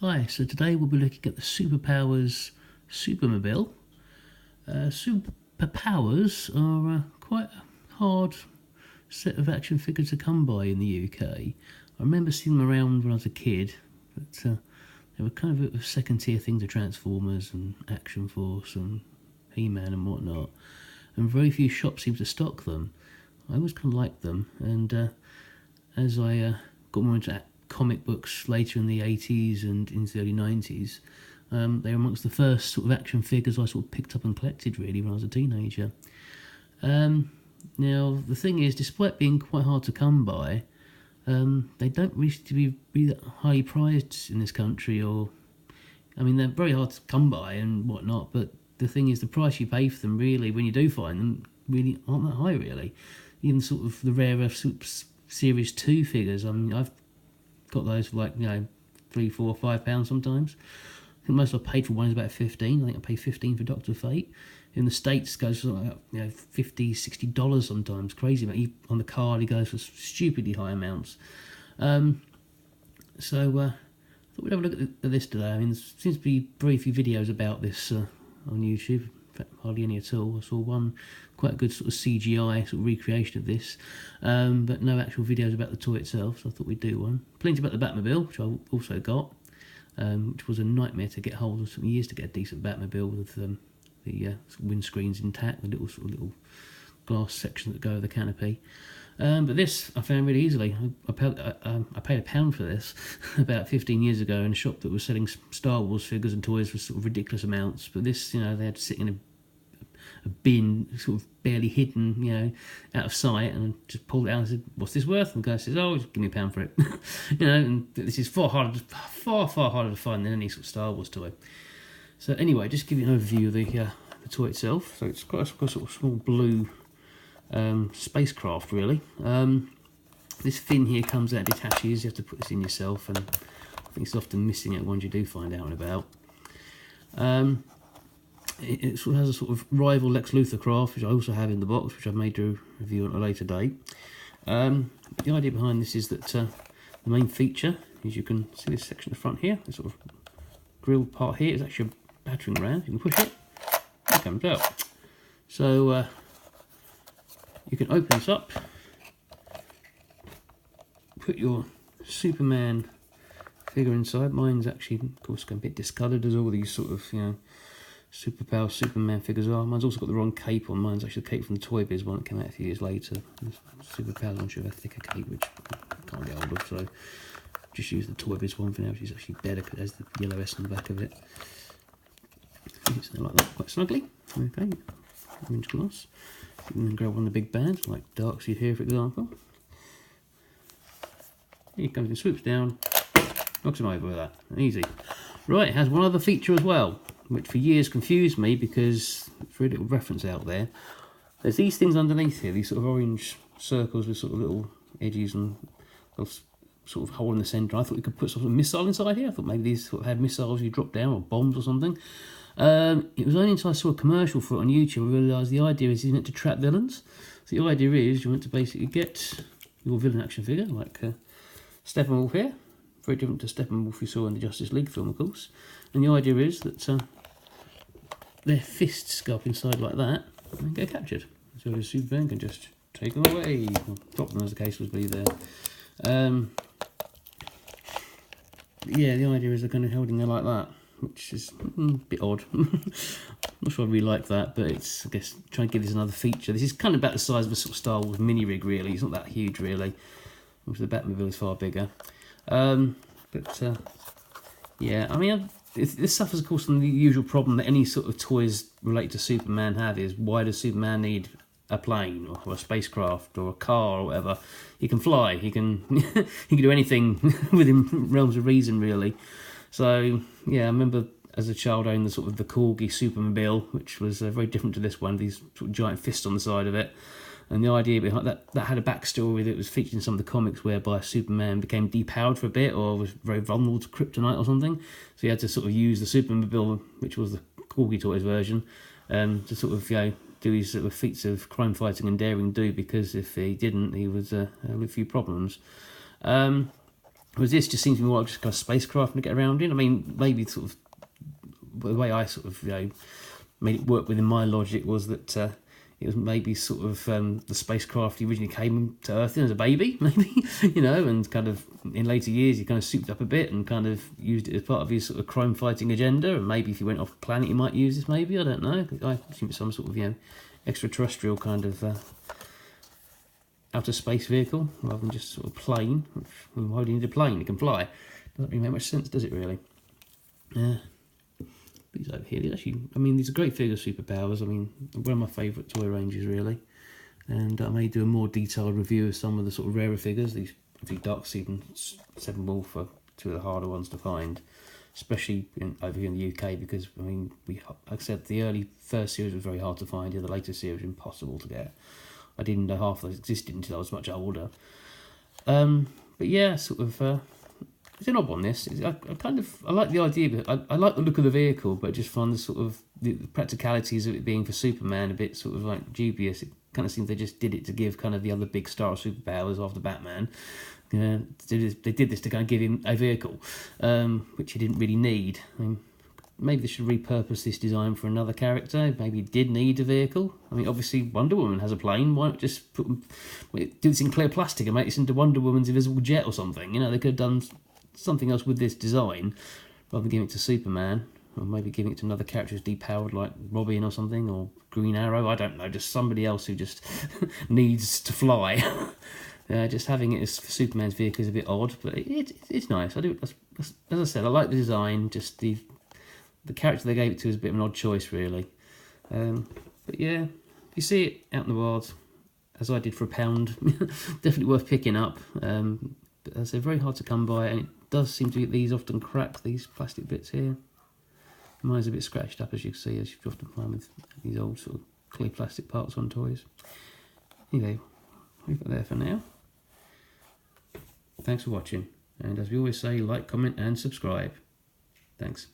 Hi, so today we'll be looking at the Superpowers Supermobile. Superpowers are quite a hard set of action figures to come by in the UK. I remember seeing them around when I was a kid, but they were kind of a second tier thing to Transformers and Action Force and He-Man and whatnot, and very few shops seem to stock them. I always kind of liked them, and as I got more into comic books later in the 80s and into the early 90s, they were amongst the first sort of action figures I sort of picked up and collected really when I was a teenager. Now the thing is, despite being quite hard to come by, they don't really seem to be that highly prized in this country, or I mean they're very hard to come by and whatnot, but the thing is the price you pay for them really when you do find them really aren't that high really. Even sort of the rarer Series 2 figures, I mean I've got those for like, £3, £4, £5 sometimes. I think most I've paid for one is about 15. I think I paid 15 for Dr. Fate. In the States, it goes for like, $50, $60 sometimes. Crazy amount. On the card, he goes for stupidly high amounts. So I thought we'd have a look at this today. I mean, there seems to be very few videos about this on YouTube. In fact, hardly any at all. I saw one quite good sort of CGI sort of recreation of this, but no actual videos about the toy itself, so I thought we'd do one. Plenty about the Batmobile, which I also got, which was a nightmare to get hold of. Some years to get a decent Batmobile with the windscreens intact, the little glass sections that go over the canopy. But this I found really easily. I paid £1 for this about 15 years ago in a shop that was selling Star Wars figures and toys for sort of ridiculous amounts. But this, they had to sit in a bin, sort of barely hidden, out of sight, and I just pulled it out and said, "What's this worth?" And the guy says, "Oh, just give me £1 for it." And this is far harder to find than any sort of Star Wars toy. So anyway, just give you an overview of the toy itself. So it's got a sort of small blue spacecraft really. This fin here comes out, detaches. You have to put this in yourself, and I think it's often missing out ones you do find out and about. It sort of has a sort of rival Lex Luthor craft, which I also have in the box, which I've made a review on at a later date. The idea behind this is that the main feature is, you can see this section at the front here, this sort of grilled part here is actually a battering ram. You can push it, it comes out. So you can open this up, put your Superman figure inside. Mine's actually, of course, a bit discoloured as all these sort of, Superpower Superman figures are. Mine's also got the wrong cape on. Mine's actually the cape from the Toy Biz one that came out a few years later. Superpower's one should have a thicker cape, which I can't get hold of, so just use the Toy Biz one for now, which is actually better because it has the yellow S on the back of it. It's like that, quite snugly. Okay, orange gloss. You can then grab one of the big bags, like Darkseid here, for example. He comes and swoops down, knocks him over with that. Easy. Right, it has one other feature as well, which for years confused me because it's a little reference out there. There's these things underneath here, these sort of orange circles with sort of little edges and a sort of hole in the centre. I thought you could put sort of a missile inside here. I thought maybe these sort of had missiles you drop down, or bombs or something. It was only until I saw a commercial for it on YouTube I realised the idea is meant to trap villains. So the idea is you want to basically get your villain action figure, like Steppenwolf here. Very different to Steppenwolf you saw in the Justice League film, of course. And the idea is that their fists go up inside like that and get captured. So the Superman can just take them away, or drop them as the case would be there. Yeah, the idea is they're kind of holding them like that, which is a bit odd. Not sure I really like that, but it's, I guess, trying to give this another feature. This is kind of about the size of a sort of Star Wars mini rig, really. It's not that huge, really. Obviously, the Batmobile is far bigger. Yeah, I mean, this suffers, of course, from the usual problem that any sort of toys related to Superman have, is why does Superman need a plane or a spacecraft or a car or whatever? He can fly, he can he can do anything within realms of reason, really. So yeah, I remember as a child owning the sort of the Corgi Supermobile, which was very different to this one, these sort of giant fists on the side of it. And the idea behind that had a backstory that was featured in some of the comics, whereby Superman became depowered for a bit, or was very vulnerable to kryptonite or something. So he had to sort of use the Supermobile, which was the Corgi Toys version, to sort of do his sort of feats of crime fighting and daring do, because if he didn't, he would have a few problems. Whereas this just seems to be more like just kind of spacecraft to get around in. I mean, maybe sort of the way I sort of made it work within my logic was that it was maybe sort of the spacecraft he originally came to Earth in as a baby, maybe, and kind of in later years he kind of souped up a bit and kind of used it as part of his sort of crime fighting agenda. And maybe if he went off planet, he might use this. Maybe, I don't know. I assume it's some sort of extraterrestrial kind of outer space vehicle rather than just sort of plane. Why do you need a plane? It can fly. Doesn't really make much sense, does it? Really? Yeah. These over here, these are great figure superpowers. I mean, one of my favourite toy ranges, really. And I may do a more detailed review of some of the sort of rarer figures. These Dark Seed and Seven Wolf are two of the harder ones to find, especially over here in the UK, because I mean, like I said, the early first series was very hard to find. The later series was impossible to get. I didn't know half of those existed until I was much older. But yeah, sort of. It's an odd one, this. I like the idea, but I like the look of the vehicle, but I just find the sort of the practicalities of it being for Superman a bit sort of like dubious. It kind of seems they just did it to give kind of the other big star of superpowers after Batman. They did this to kind of give him a vehicle, which he didn't really need. I mean, maybe they should repurpose this design for another character. Maybe he did need a vehicle. I mean, obviously Wonder Woman has a plane. Why not just do this in clear plastic and make this into Wonder Woman's invisible jet or something? They could have done something else with this design rather than giving it to Superman, or maybe giving it to another character who's depowered like Robin or something, or Green Arrow. I don't know, just somebody else who just needs to fly. Just having it as Superman's vehicle is a bit odd, but it's nice. As I said, I like the design. Just the character they gave it to is a bit of an odd choice, really. But yeah, if you see it out in the wild, as I did for £1, definitely worth picking up. But as they're very hard to come by, and it does seem to be these often crack, these plastic bits here. Mine's a bit scratched up, as you can see, as you often find with these old sort of clear plastic parts on toys. Anyway, leave it there for now. Thanks for watching, and as we always say, like, comment and subscribe. Thanks.